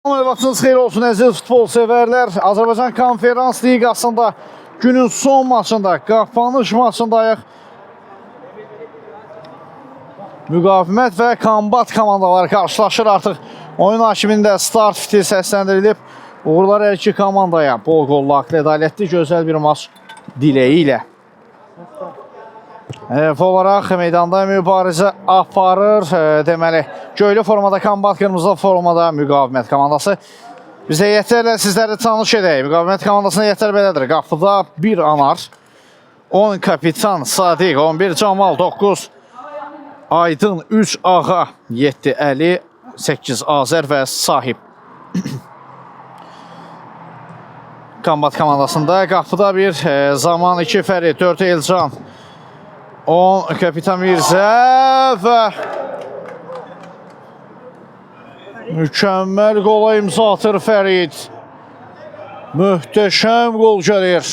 Vaxtınız xeyir olsun əziz futbol sevərlər. Azərbaycan Konferans Liqasında günün son maçında, qapanış maçındayıq. Müqavimət və Kombat komandaları qarşılaşır artıq. Oyun hakimində start fiti səsləndirilib. Uğurlar hər iki komandaya. Bol qollu, ədalətli, gözəl bir maç dileyi ilə. Olaraq meydanda mübarizə aparır. Deməli, göylü formada Kombat, qırmızı formada Müqavimət komandası. Bizə yetərlə sizləri tanış edək. Müqavimət komandasına yetər belədir. Qapıda 1 Anar, 10 Kapitan Sadiq, 11 Camal, 9 Aydın, 3 Ağa, 7 Əli, 8 Azər və Sahib. Kombat komandasında qapıda 1 Zaman, 2 Fərid, 4 Elcan, 10 Kapitan Mirzə və mükəmməl qola imza atır Fərid. Möhtəşəm qol gəlir.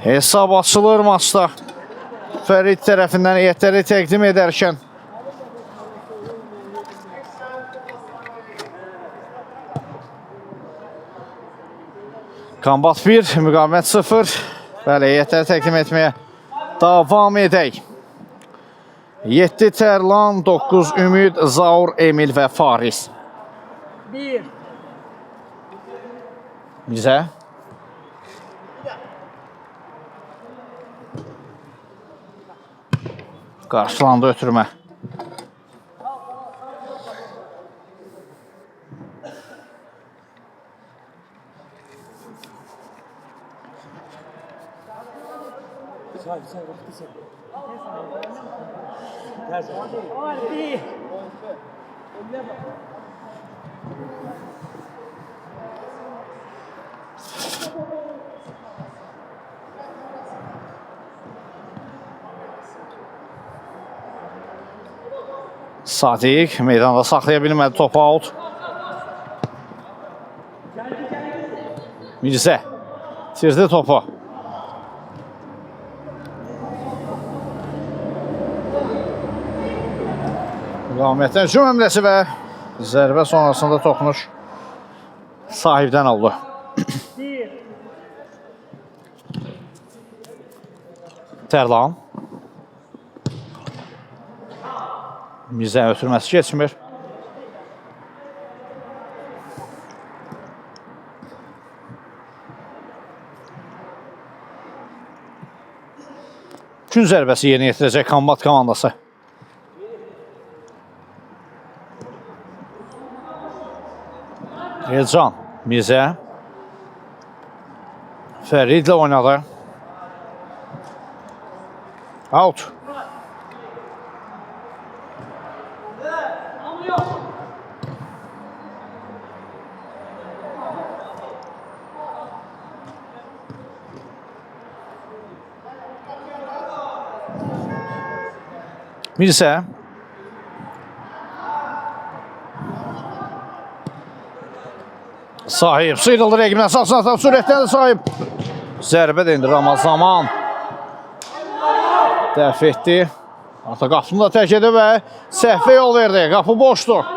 Hesab açılır maçda. Fərid tərəfindən heyətləri təqdim edərkən. Kombat 1, Müqavimət 0. Bəli, heyətləri təqdim etməyə davam edək. 7 Tərlan, 9 Ümid, Zaur, Emil və Faris. 1 Bizə. Qarşılandı ötürmə. Sadiq meydanda saxlaya bilmədi, topu out. Mirzə tirdi topu. Müqavimətdən hücum həmləsi və zərbə sonrasında toxunuş sahibdən oldu. Tərlan. Mirzə ötürməsi keçmir. Gün zərbəsi yerinə yetirəcək Kombat komandası. Elcan, Mirzə. Fəridlə oynadı. Out. Mirzə. Sahib sıyrıldı rəqibdən, sağ sürətdən də Sahib. Zərbə də indi Ramazan. Dəf etdi. Artıq qapını da tərk edir və səhvə yol verdi. Qapı boşdur.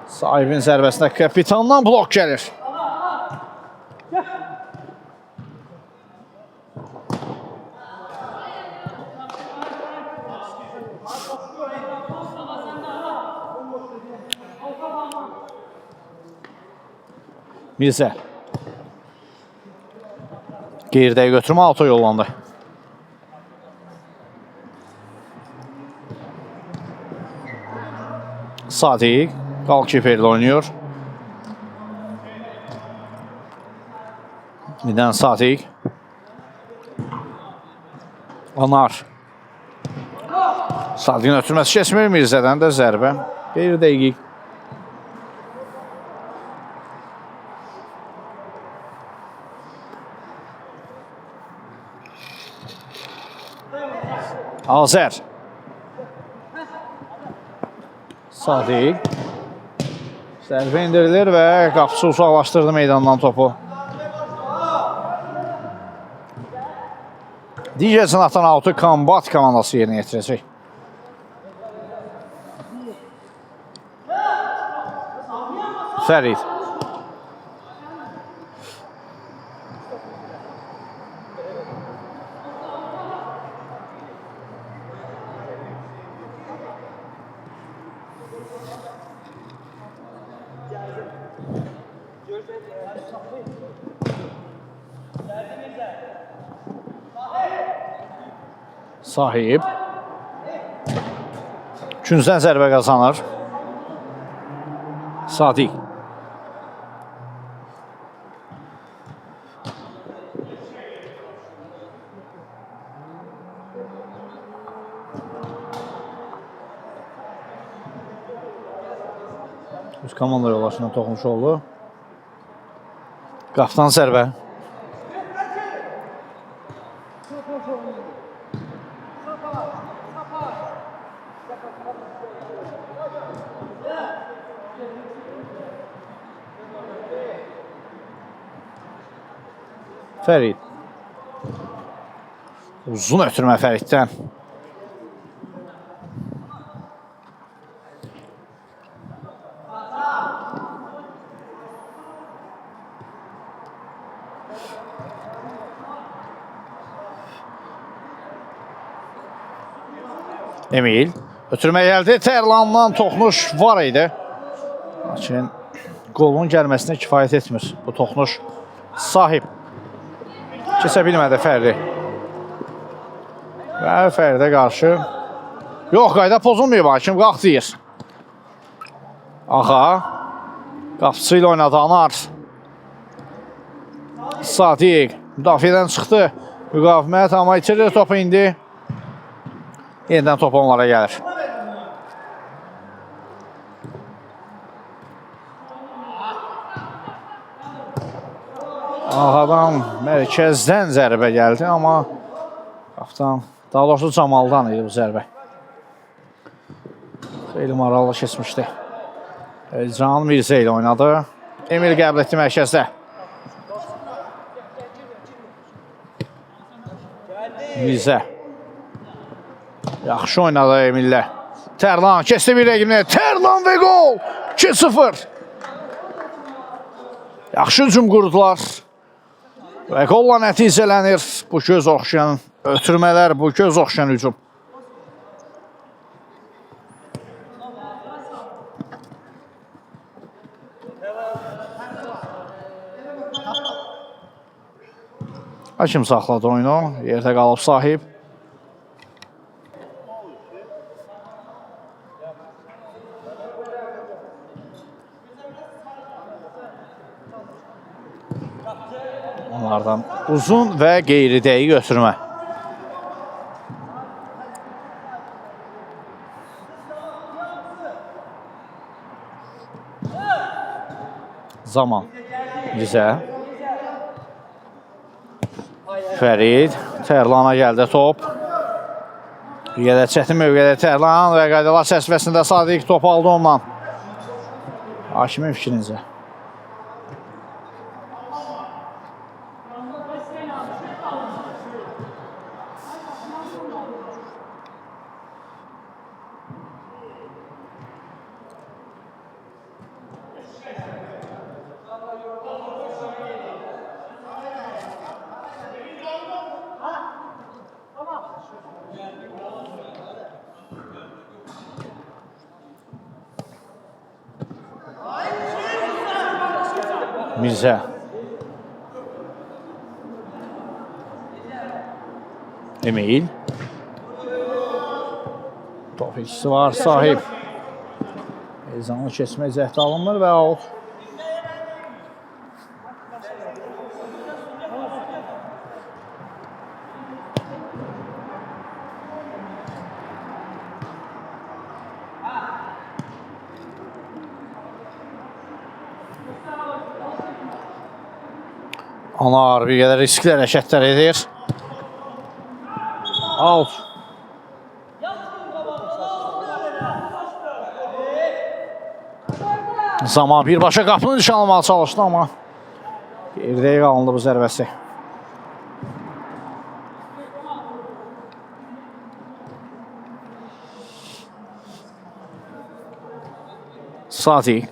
Sahibin zərbəsində kapitandan blok gəlir. Mirzə. Qeyrdəyə götürmə, auto yollandı. Sadiq qalkiperlə oynuyor. Birdən Sadiq. Anar. Sadiqin ötürməsi keçmir, Mirzədən də zərbə. Bir dəqiq. Azər. Sadiq. Zərbə indirilir və qapısı uzaqlaşdırdı meydandan topu. Digərcən atan altı Kombat komandası yerinə yetirəcək. Fərid. Sahib. Üçüncüdən zərbə qazanır. Sadiq. Öz komanda yoldaşına toxunmuş oldu. Qaptan zərbə. Fərid. Uzun ötürmə Fəriddən. Emil. Ötürmə gəldi. Tərlandan toxunuş var idi. Lakin qolun gəlməsinə kifayət etmir. Bu toxunuş Sahib. Keçə bilmədi Fərdi. Və Fərdə qarşı. Yox, qayda pozulmuyor. Hakim qalx deyir. Ağa. Qapısı ilə oynadı Anar. Sadiq. Müdafiədən çıxdı. Müqavimət amma itirir topu indi. Yeniden top onlara gəlir. Ağadan mərkəzdən zərbə gəldi, amma qaptan, daha doğrusu Camaldan idi bu zərbə. Xeyli maraqlı keçmişdi. Can Mirzə ilə oynadı. Emil qəbul etdi mərkəzdə. Mirzə. Yaxşı oynadı Emillə. Tərlan keçdi bir rəqibini. Tərlan və gol! 2-0. Yaxşı hücum qurdular. Və qolla nəticələnir bu göz oxşayan ötürmələr, bu göz oxşayan hücum. Hakim saxladı oyunu. Yerdə qalıb Sahib. Onlardan uzun və qeyri-dəqiq ötürmə. Zaman. Bizə. Fərid. Tərlana gəldi top. Bir qədər çətin mövqedə Tərlan və qaydalar çərçivəsində Sadiq top aldı ondan. Hakimin fikrincə. Mirzə. Emil. Top ikisi var, Sahib. Ezanlı keçmə cəhdi alınmır və out. Anar bir qədər riskli hərəkətlər edir. Out. Zaman birbaşa qapını nişanlamağa çalışdı, amma geridə qalındı bu zərbəsi. Sadiq.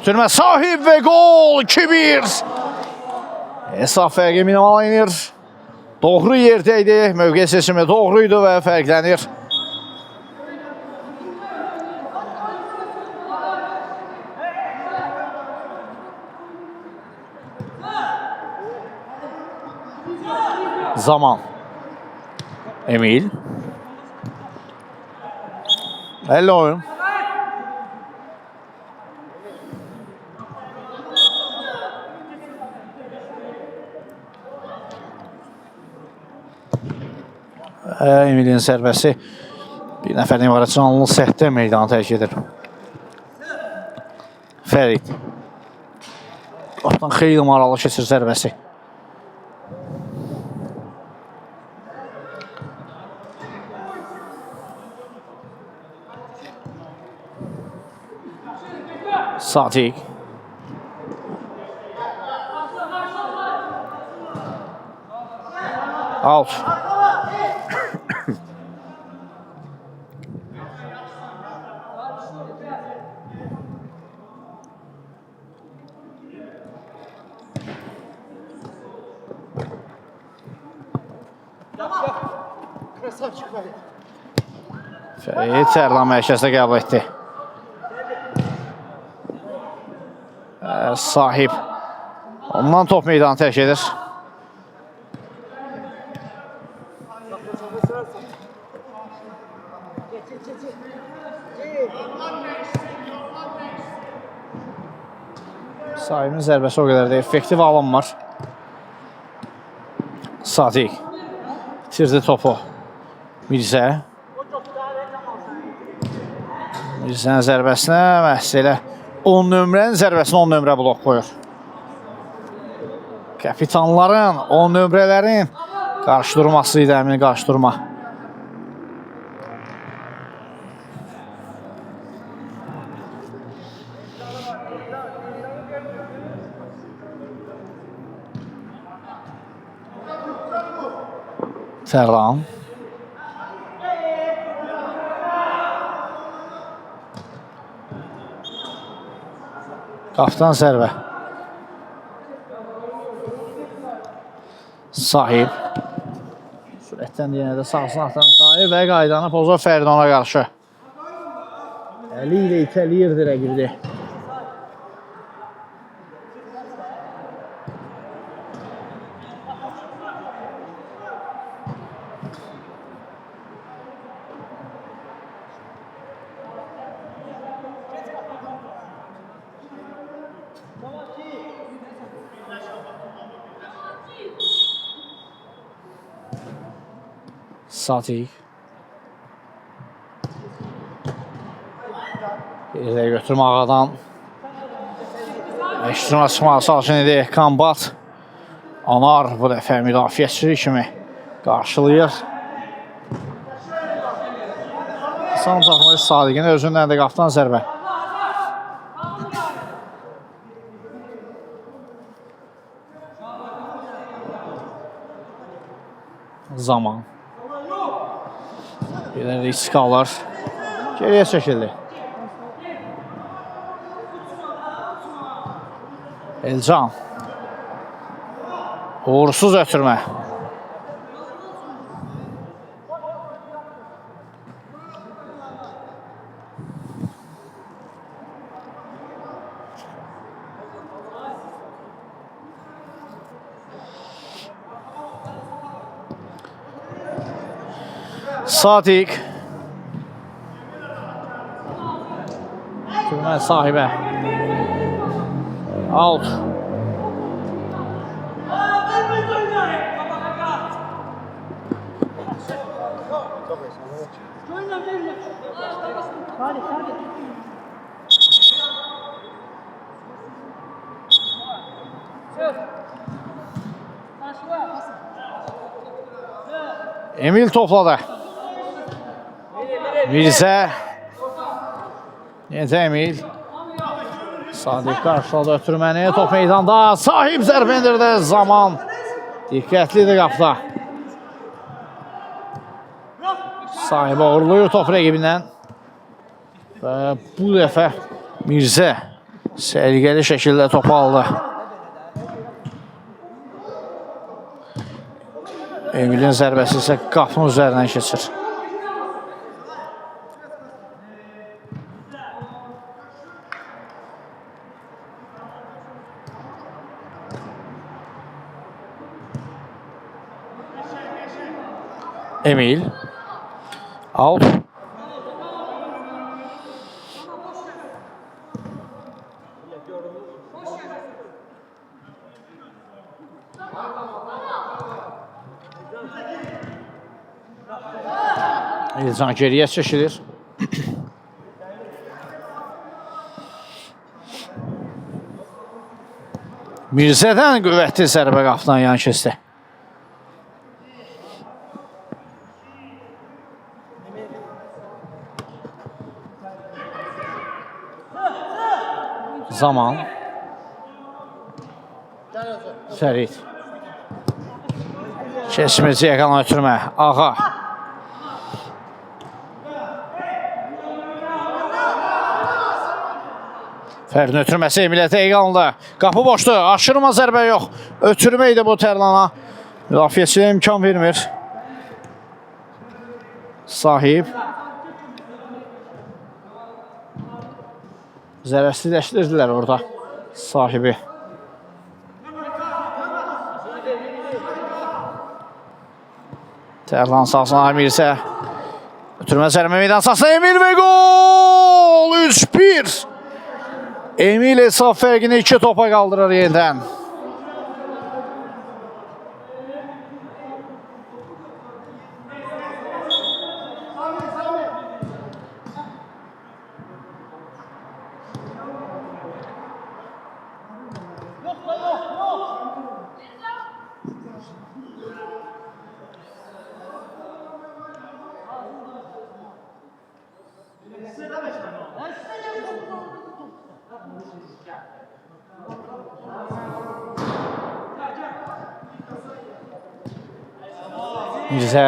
Ötürmə Sahib və gol 2-1. Hesab fərqi minimalanır. Doğru yerdəydi. Mövqe seçimi doğruydu və fərqlənir. Zaman. Emil. Belli oyun. Emil'in zərbəsi bir nəfərin var canlı səhətdə meydanı tərk edir. Fərid. Ortadan xeyli maralı keçir zərbəsi. Sadiq. Out. Fərid Tərlan mərkəzdə qəbul etdi. Sahib. Ondan top meydanı tərk edir. Sahibin zərbəsi o qədər də effektiv alınmır. Sadiq. İtirdi topu. Mirzə. Mirzənin zərbəsinə məhz elə 10 nömrənin zərbəsinə 10 nömrə blok qoyur. Kapitanların 10 nömrələrin qarşıdurması idi, əmin qarşıdurma. Tərlan. Qaptan zərbə. Sahib. Sürətdən yenə də sağsın atan Sahib və qaydanı pozur Fərid ona qarşı. Əli ilə itəliyirdi rəqibdi. Sadiq. Bir də götürmə ağadan. Eşitmə çıxmalı çalışın idi. Kambat. Anar bu dəfə müdafiəçi kimi qarşılayır. Son taxmış Sadiqin özündən də qaptan zərbə. Zaman. Bir də risk alır. Geriyə çəkildi. Elcan. Uğursuz ötürmə. Sadiq. Türmə sahibə. Out. Emil topladı. Mirzə. Necə Emil. Sadiq qarşıladı ötürməni. Top meydanda. Sahib zərbə endirdi. Zaman. Diqqətlidir qapıda. Sahib uğurluyur top rəqibindən. Və bu dəfə Mirzə səliqəli şəkildə topu aldı. Emilin zərbəsi isə qapının üzərindən keçir. Emil out. Elcan geriyə çəkilir. Mirzədən qüvvətli zərbə qapıdan yan keçdi. Zaman. Fərid. Keçmirci yaxana ötürmə. Ağa. Fəridin ötürməsi Emilə Teyqanlı. Qapı boşdur. Aşırma zərbə yox. Ötürmə idi bu Tərlana. Müdafiəçiyə imkan vermir. Sahib. Zərərsizləşdirdilər orada sahibi. Tərlan sahasına Mirzə. Ötürmə zərbə meydan sahasına Emil və gol! 3-1. Emil hesab fərqini 2 topa qaldırır yenidən. Mirzə.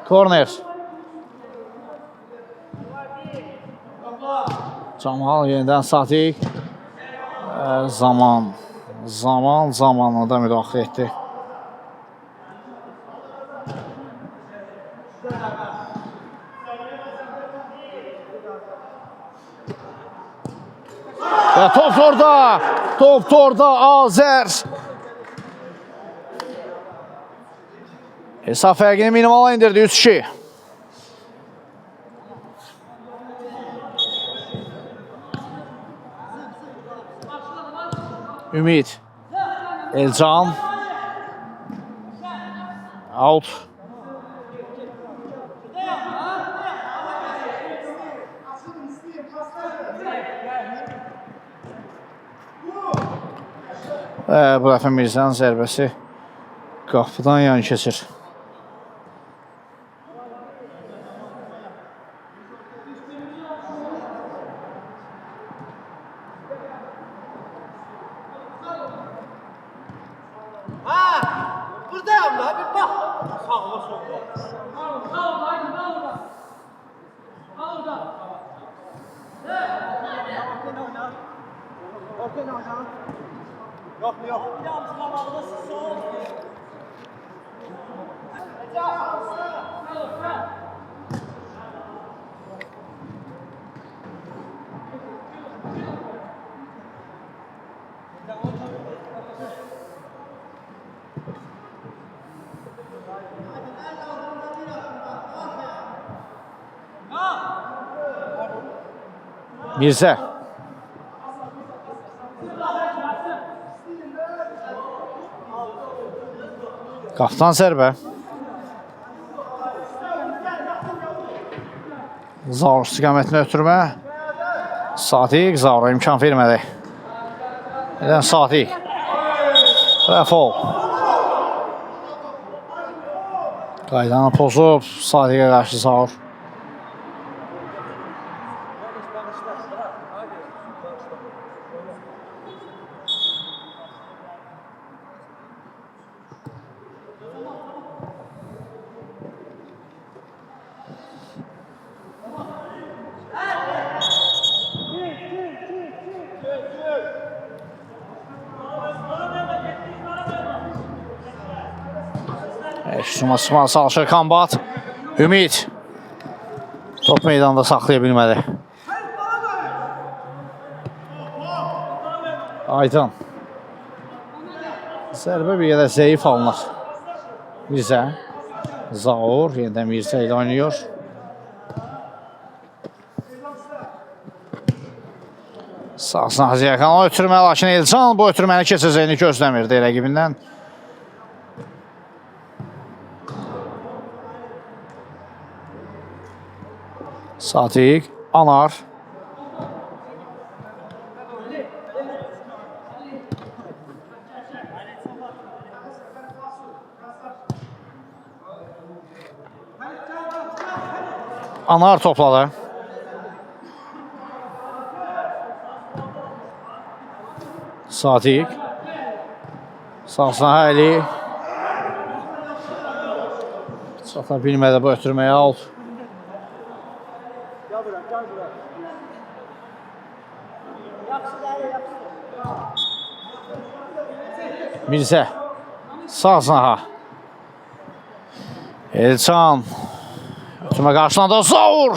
Korner. Camal yenidən Sadiq. Zamanla da müdaxilə etdi. Və top orada Azər. Hesab fərqini minimala indirdi 3-2. Ümid. Elcan. Out. Bu dəfə Mirzənin zərbəsi qapıdan yan keçir. Buradayım da bir bak. Sağla solda. Yok. Bir daha sıkamadı sol. Mirzə. Qapıdan zərbə. Zaur istiqamətini ötürmə. Sadiq Zaura imkan vermədi. Neden Sadiq? Və fol. Qaydanı pozub Sadiqə qarşı Zaur. Suma çalışır kombat. Ümid. Top meydanda saxlaya bilmədi. Aydın. Zərbə bir qədər zəif alınır. Mirzə. Zaur. Yeniden Mirzə ilə oynayır. Sağsına Hacıyakan o ötürmə, lakin Elcan bu ötürməni keçəcəyini gözləmirdi rəqibindən. Sadiq, Anar. Anar topladı. Sadiq. Sağsına Həli. Çata bilmədi bu ötürməyə al. Mirzə. Sağsına. Elçan. Ötürmə qarşılandı. Zaur.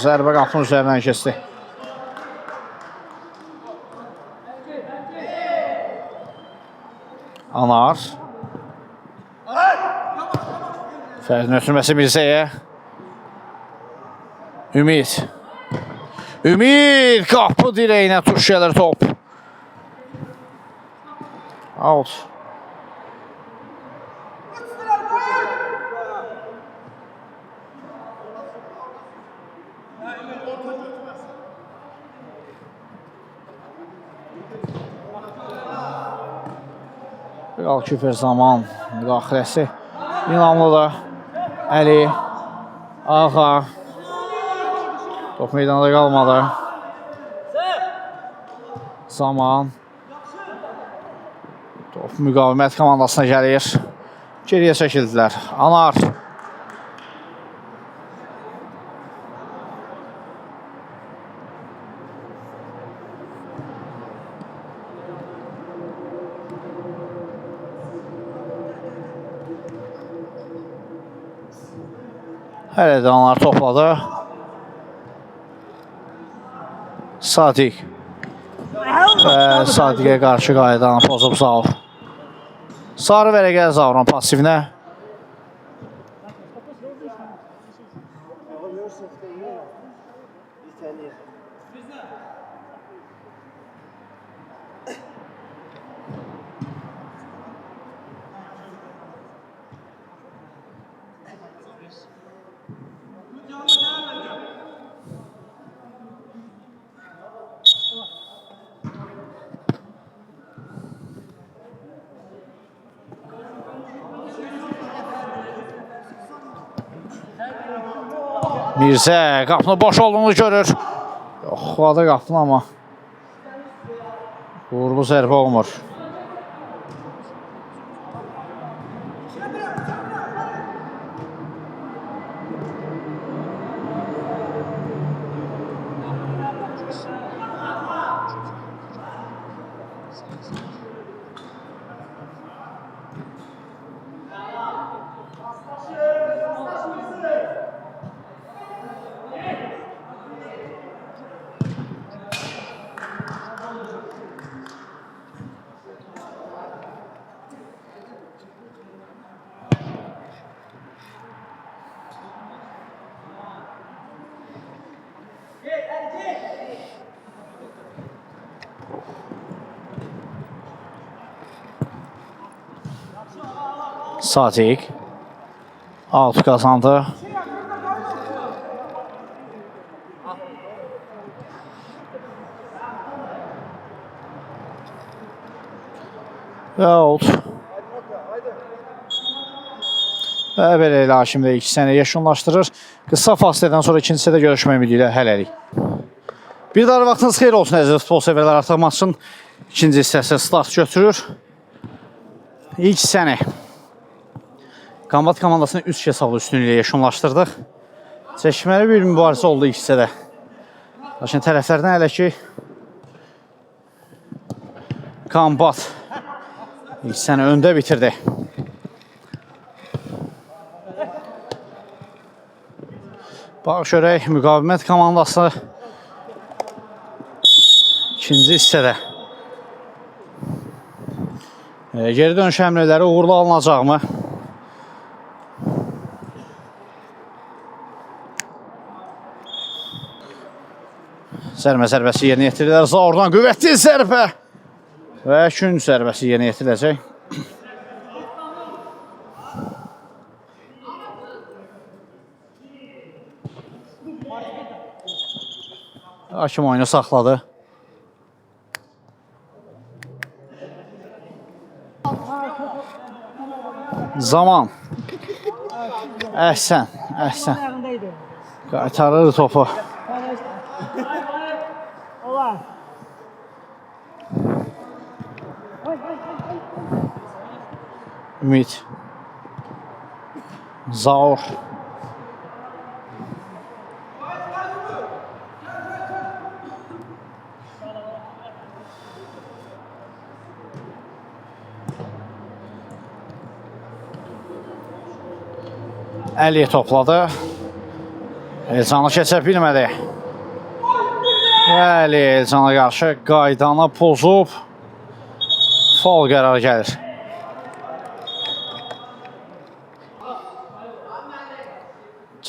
Zərbə qapının üzərindən keçdi. Anar. Fərdin ötürməsi Mirzəyə. Ümid. Ümid. Qapı dirəyinə tuş gəlir top. Out. Qal küfür zaman müdaxiləsi. İnamlıdır. Əli. Ağa. Top meydanda qalmadı. Zaman. Top müqavimət komandasına gəlir. Geriyə çəkildilər. Anar. Hələ də Anar topladı. Sadiq. Və Sadiqə qarşı qaydanı pozub Zaur. Sarı vərəqə Zaurun pasifinə. Mirzə qapını boş olduğunu görür. Yoxladı qapını amma uğurlu zərbə olmur. Sadiq. Altı kazandı. Və out. Və belə ilə Hakim də 2 sənə yekunlaşdırır. Qısa fasilədən sonra ikinci sədə görüşmək ümidi ilə hələlik. Bir daha vaxtınız xeyir olsun əziz futbol severlər. Artıq maçın ikinci hissəsi start götürür. İlk səni Kombat komandasını 3 hesablı üstünlüyə yekunlaşdırdıq. Çəkməli bir mübarizə oldu ikisi də. Lakin tərəflərdən hələ ki Kombat hissəni öndə bitirdi. Bax görək müqavimət komandası ikinci hissədə geri dönüş əmrləri uğurlu alınacaqmı? Zərbəsi yerinə yetirirlər. Zaurdan qüvvətli zərbə və gün zərbəsi yerinə yetiriləcək. Hakim oyunu saxladı. Zaman. Əhsən. Qaytarır topu. Ümid. Zaur. Əliyə topladı. Elcanı keçə bilmədi. Əli Elcana qarşı qaydanı pozub faul qərarı gəlir.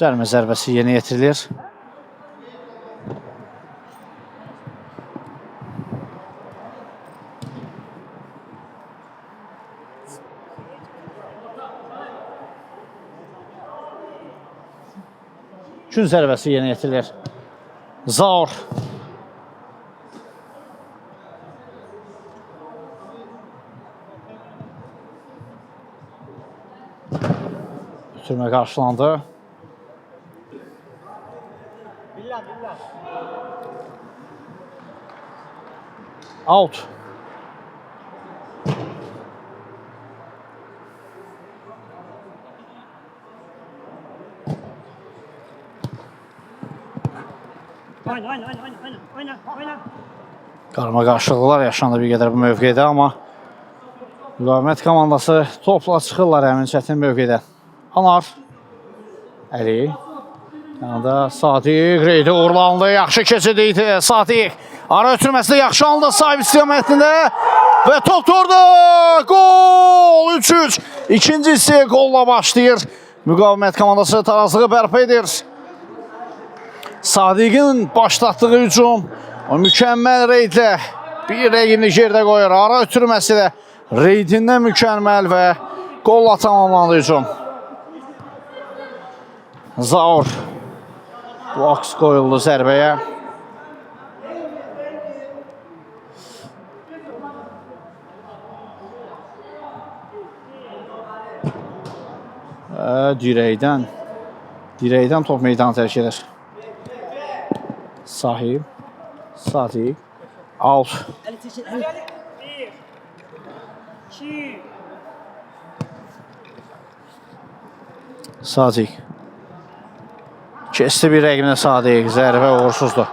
Cərimə zərbəsi yerinə yetirilir. Gün zərbəsi yerinə yetirilir. Zaur. Ötürmə qarşılandı. Out. Qarma qarşılıqlar yaşandı bir qədər bu mövqedə, amma müqavimət komandası topla çıxırlar həmin çətin mövqedə. Anar. Əli. Yanında Sadiq. Reydi uğurlandı. Yaxşı keçidi Sadiq. Ara ötürməsi də yaxşı alındı sahib istiqamətində. Və top durdu. Gol! 3-3. İkinci hissəyə qolla başlayır. Müqavimət komandası tarazlığı bərpa edir. Sadiqin başlatdığı hücum o mükəmməl reydlə bir rəqibini yerdə qoyur. Ara ötürməsi də reydindən mükəmməl və qolla tamamlandı hücum. Zaur. Boks qoyuldu zərbəyə. Dirəkdən top meydanı tərk edir. Sahib. Sadiq. Out. Sadiq. Kesti bir rəqibinə Sadiq. Zərbə uğursuzdur.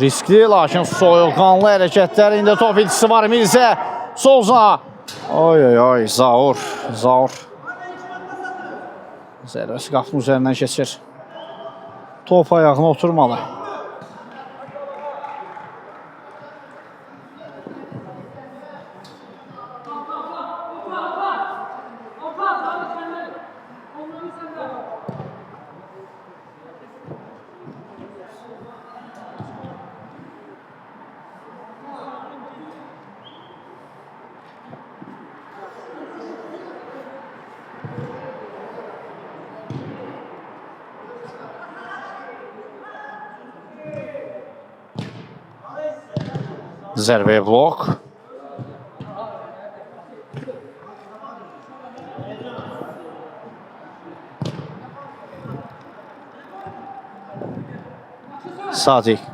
Riskli, lakin soyuqqanlı hərəkətlər. İndi top iltisi var. Mirzə. Souza. Oy, Zaur. Zərbəsi qapının üzərindən keçir. Top ayağına oturmalı. Zərbəyə blok. Sadiq.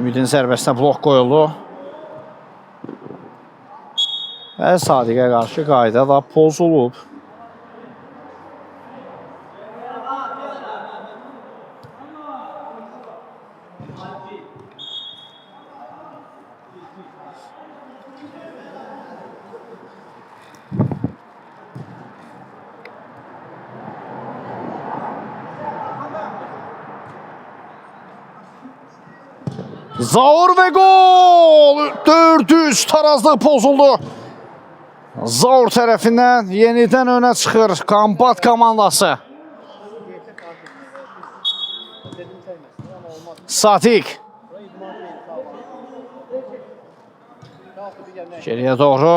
Ümidin zərbəsinə blok qoyuldu. Və Sadiqə qarşı qayda da pozulub. Zaur və gol! 400 tarazlıq pozuldu. Zaur tərəfindən yenidən önə çıxır Kombat komandası. Sadiq. Geriyə doğru.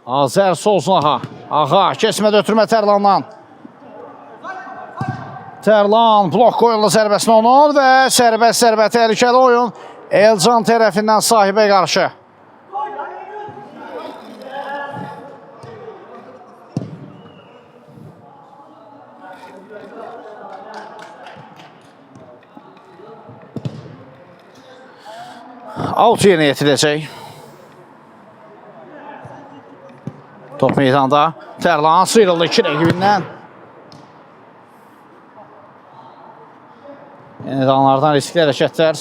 Azər Solsunaha. Ağa, keçmədə ötürmə Tərlandan. Tərlan blok qoyuldu zərbəsini onun və sərbəst təhlükəli oyun Elcan tərəfindən sahibə qarşı. Out yerinə yetiriləcək. Top meydanda. Tərlan sıyrıldı 2 rəqibindən. Yenidanlardan riskli hərəkətlər.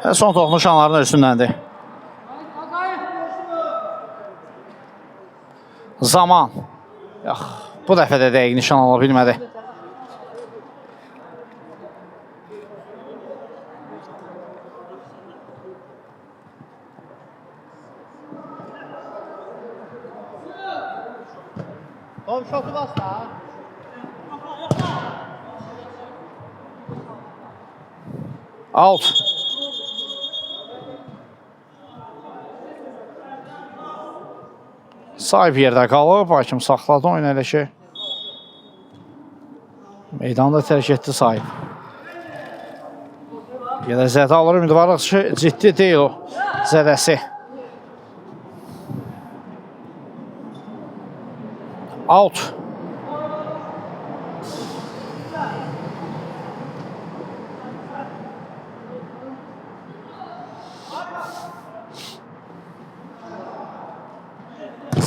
Və son toxunuş anların üstündəndir. Zaman. Yox, bu dəfə də dəqiq nişan ala bilmədi. Tom şotu bas da. Out. Sahib yerdə qalıb, hakim saxladı oyun elə ki. Meydanda tərk etdi sahib. Yenə zədə alır, ümidvarlıq ki, ciddi deyil o zədəsi. Out.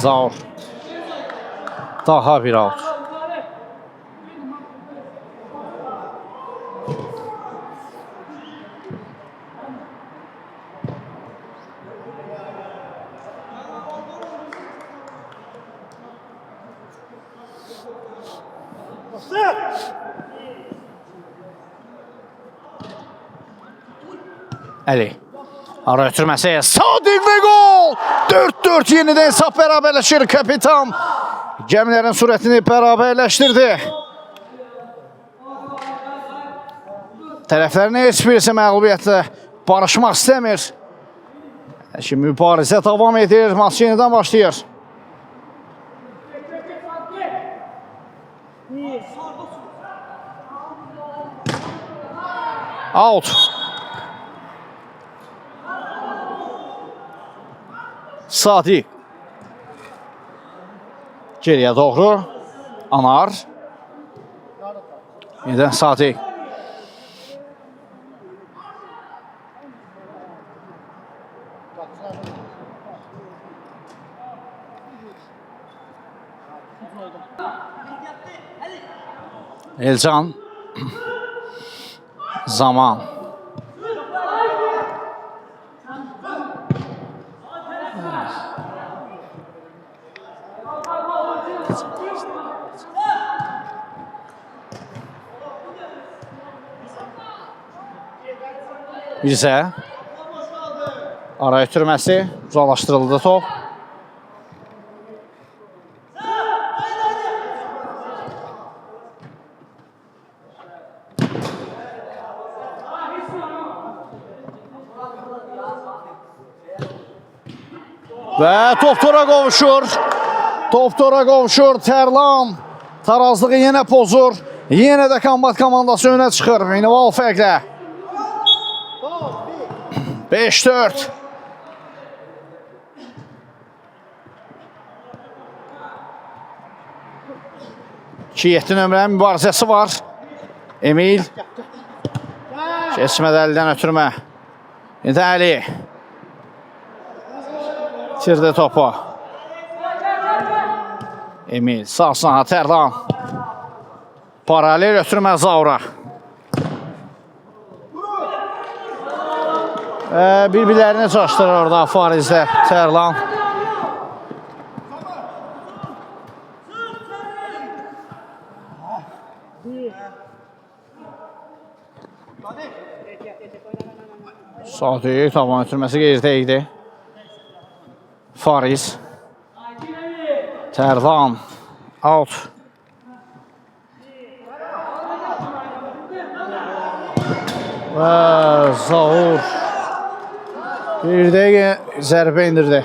Zaur. Daha bir out. Əli. Ara ötürməsi. Sadiq və gol! 4-4 yenidən hesab bərabərləşir. Kapitan gəmilərin sürətini bərabərləşdirdi. Tərəflərin heç birisi məğlubiyyətlə barışmaq istəmir. Şimdi mübarizə davam edir. Maç yenidən başlayır. Out. Sadiq. Geriyə doğru. Anar. Yenidən Sadiq. Elcan. Zaman. Bizə ara ötürməsi uzaqlaşdırıldı top. Və top tora qovuşur. Top tora qovuşur. Tərlan tarazlığı yenə pozur. Yenə də Kombat komandası önə çıxır. Minimal fərqlə. 5-4. İki-7 nömrənin mübarizəsi var. Emil. Keçmədə Əlidən ötürmə. İndi Əli. İtirdi topu. Emil sağ saha Tərlan. Paralel ötürmə Zaura. Bir-birlərini çaşdırır orada Farizdə Tərlan. Sadi taban ötürməsi qeyridə idi. Fariz. Tərlan. Out. Və Zaur. Bir dəqiqə zərbə indirdi.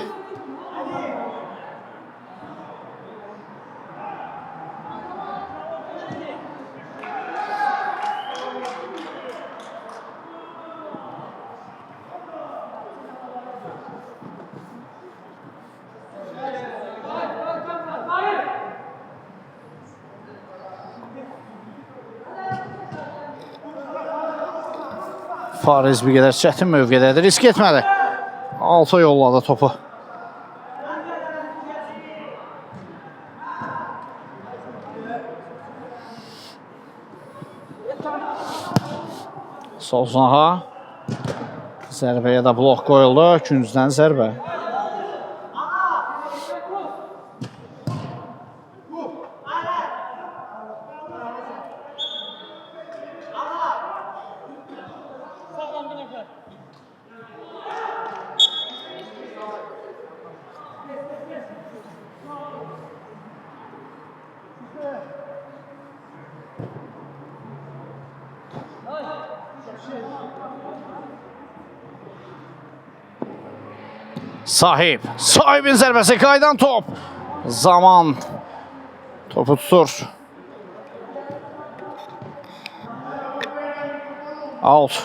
Fariz bir qədər çətin mövqedədir. Risk etmədi. Alta yolladı topu. Sol saha. Zərbəyə də blok qoyuldu. Küncdən zərbə. Sahibin zərbəsi qaydan top. Zaman topu tutur. Out.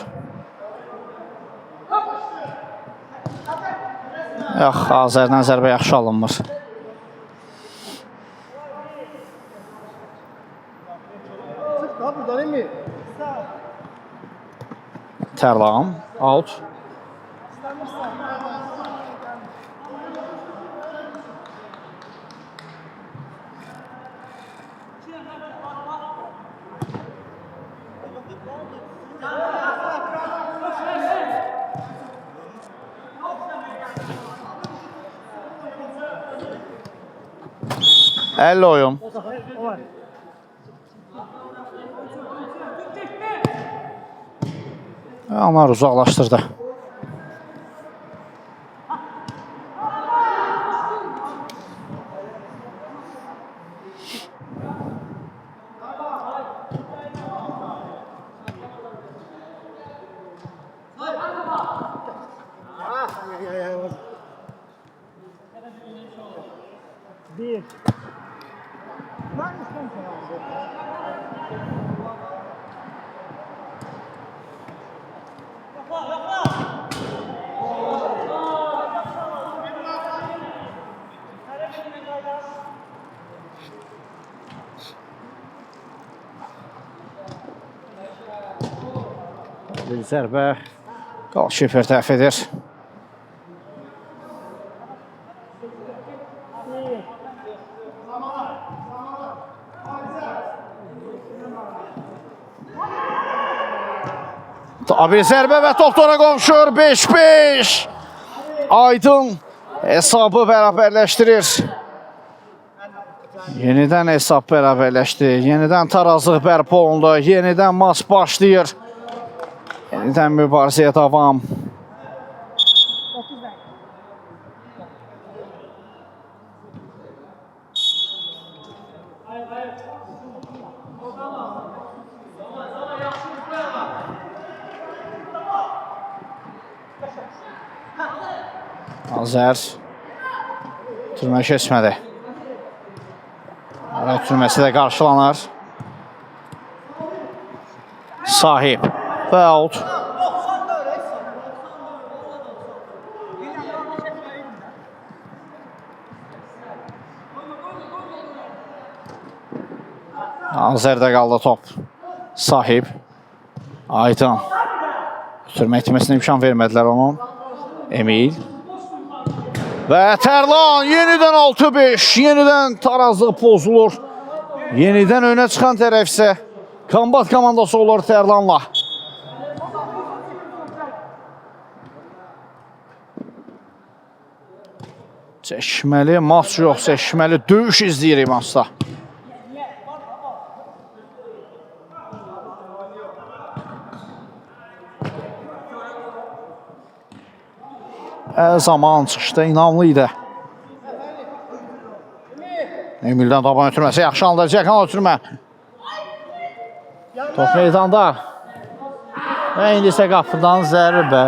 Yox, Azərdən zərbə yaxşı alınmır. Tərlan. Out. Əlli oyun. Onlar uzaqlaşdırdı. Bir. Bir zərbə Qalşifer təf edir. Bir zərbə və top tora qovuşur. 5-5. Aydın hesabı bərabərləşdirir. Yenidən hesab bərabərləşdi. Yenidən tarazlıq bərpa olundu. Yenidən maç başlayır. Yenidən mübarizəyə davam. Azər. Ötürmə keçmədi. Ötürməsi də qarşılanır. Sahib və out. Azərdə qaldı top. Sahib. Aydan. Ötürmə etməsinə imkan vermədilər onun. Emil. Və Tərlan yenidən 6-5. Yenidən tarazlıq pozulur. Yenidən önə çıxan tərəf isə Kombat komandası olur Tərlanla. Çəkməli maç yox, çəkməli döyüş izləyirik maçda. Zaman çıxışda inamlı idi. Emildən taban ötürməsi yaxşı anda Cəkan ötürmə. Top meydanda. Və indi isə qapıdan zərbə.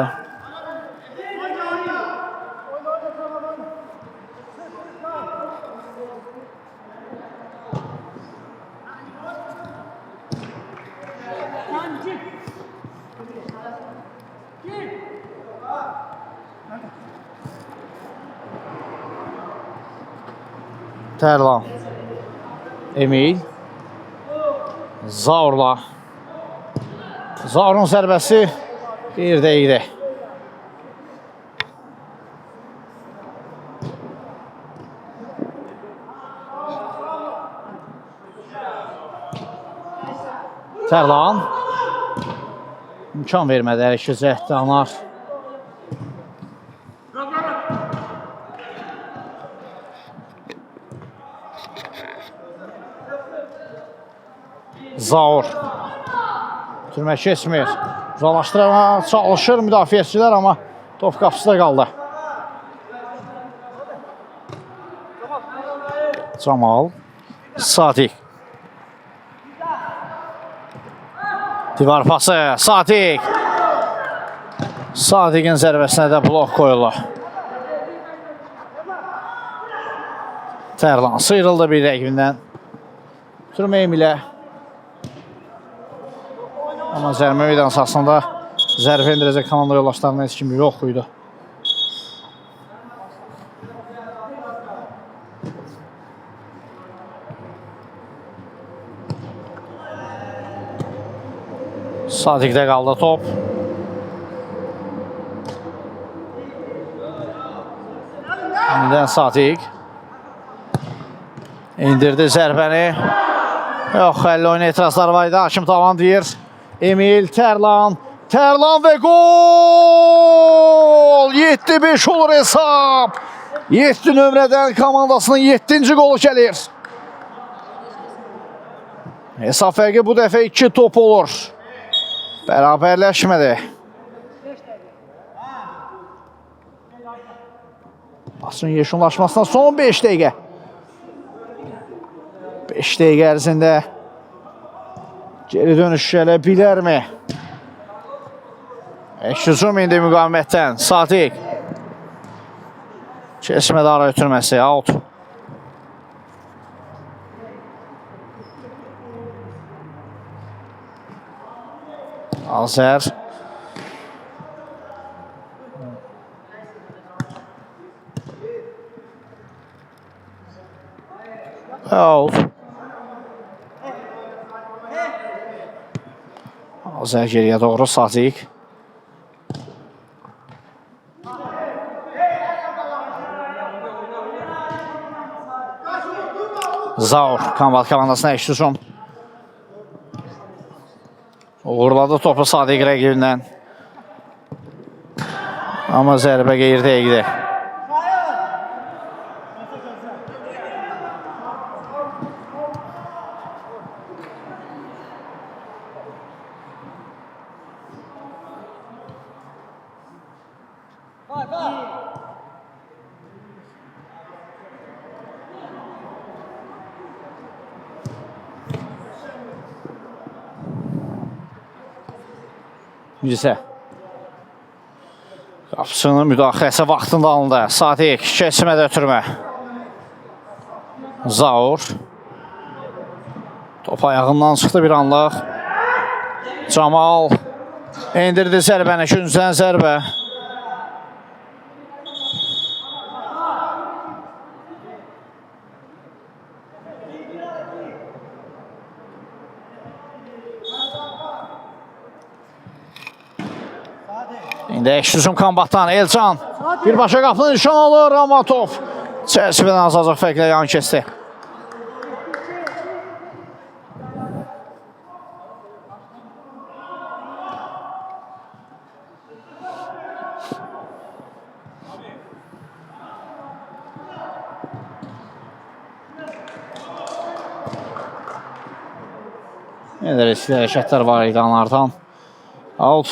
Tərlan. Emil. Zaurla. Zaurun zərbəsi bir dəqiqə. Tərlan. İmkan vermədi hər iki cəhətdə anar. Zaur. Türmə keçmir. Uzalaşdırma çalışır müdafiəçilər, amma top qapısında qaldı. Camal. Sadiq. Divar pası. Sadiq. Sadiqin zərbəsinə də blok qoyulur. Tərlan sıyrıldı bir rəqibindən. Türmə Emilə. Amma zərbə meydan sahasında zərbə endirəcək komanda yoldaşlarına heç kimi yox idi. Sadiqdə qaldı top. Yenidən Sadiq. İndirdi zərbəni. Yox, həlli oyuna etirazlar var idi. Hakim tavan deyir. Emil, Tərlan, Tərlan və gol! 7-5 olur hesab. 7 nömrədən komandasının 7-ci qolu gəlir. Hesab fərqi bu dəfə 2 top olur. Bərabərləşmədi. Maçın yekunlaşmasına son 5 dəqiqə. 5 dəqiqə ərzində geri dönüş gələ bilərmi? Hücum indi müqavimətdən. Sadiq. Keçmədə ara ötürməsi. Out. Azər. Out. Azər geriyə doğru Sadiq. Zaur Kombat komandasına eşit hücum. Uğurladı topu Sadiq rəqibindən. Amma zərbə qeyridə idi. Yüzə. Qapıçının müdaxiləsi vaxtında alındı. Sadiq keçmədə ötürmə. Zaur. Top ayağından çıxdı bir anlıq. Camal endirdi zərbəni, üçüncüdən zərbə. İndi ekşüzüm kombatdan Elcan birbaşa qapını nişan alır, amma top çərçivədən azacaq fərqlə yan keçdi. Yenə də riskli hərəkətlər var idi anlardan. Out.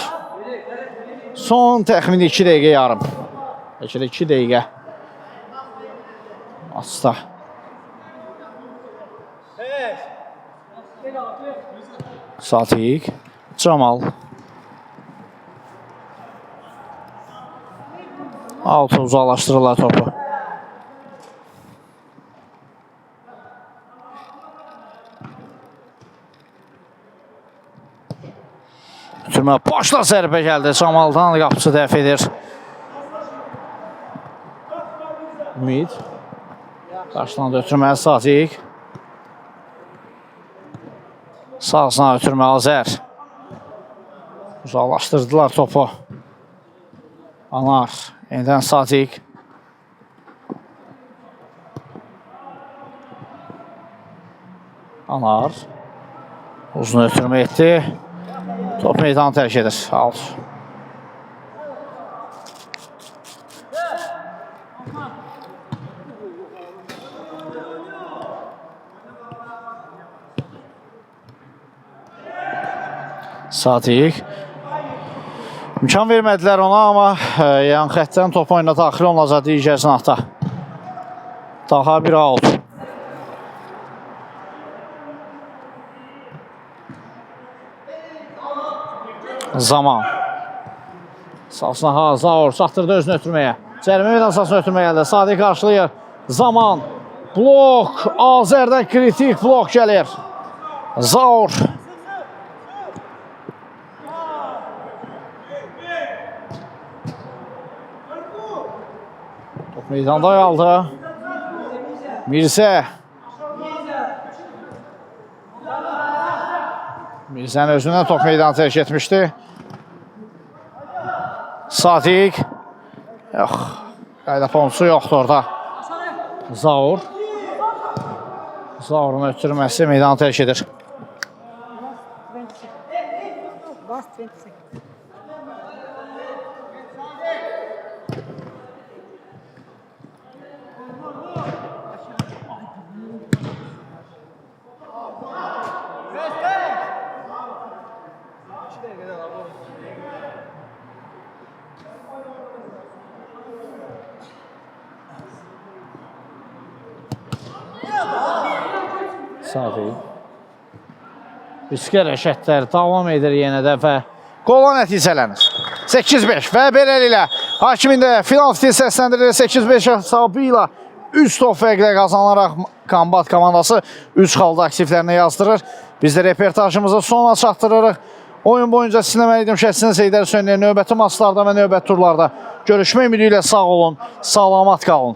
Son təxmini 2 dəqiqə yarım. Bəlkə də 2 dəqiqə. Asla. Satiq. Camal. Altı uzaqlaşdırırlar topu. Ötürmə başla zərbə gəldi. Camaldan qapısı dəf edir. Ümid. Qarşıdan da ötürməli Sadiq. Sağsına ötürmə Azər. Uzaqlaşdırdılar topu. Anar. Yenidən Sadiq. Anar. Uzun ötürmə etdi. Top meydanı tərk edir. Out. Sadiq. İmkan vermədilər ona, amma yan xəttdən top oyuna daxil olunacaq digər sınaqda. Daha bir out. Zaman. Sasına Zaur çatdırdı özünü ötürməyə. Cərimə meydansasını ötürməyə gəldi. Sadiq qarşılayır. Zaman. Blok. Azərdən kritik blok gəlir. Zaur. Top meydanda aldı. Mirzə. Mirzənin özündən top meydanı tərk etmişdi. Sadiq. Yox. Qayda ponçu yoxdur orada. Zaur. Zaurun ötürməsi meydanı tərk edir. Sadiq. Riskli hərəkətlər davam edir yenə də və qola nəticələnir. 8-5 və beləliklə hakimin də final fitil səsləndirir. 8-5 hesabı ilə 3 top fərqlə qazanaraq Kombat komandası 3 xalda aktivlərini yazdırır. Biz də reportajımızı sona çatdırırıq. Oyun boyunca sizinlə mən idim şəhsinin Seydər Sönlər növbəti maçlarda və növbəti turlarda görüşmək ümidi ilə sağ olun, salamat qalın.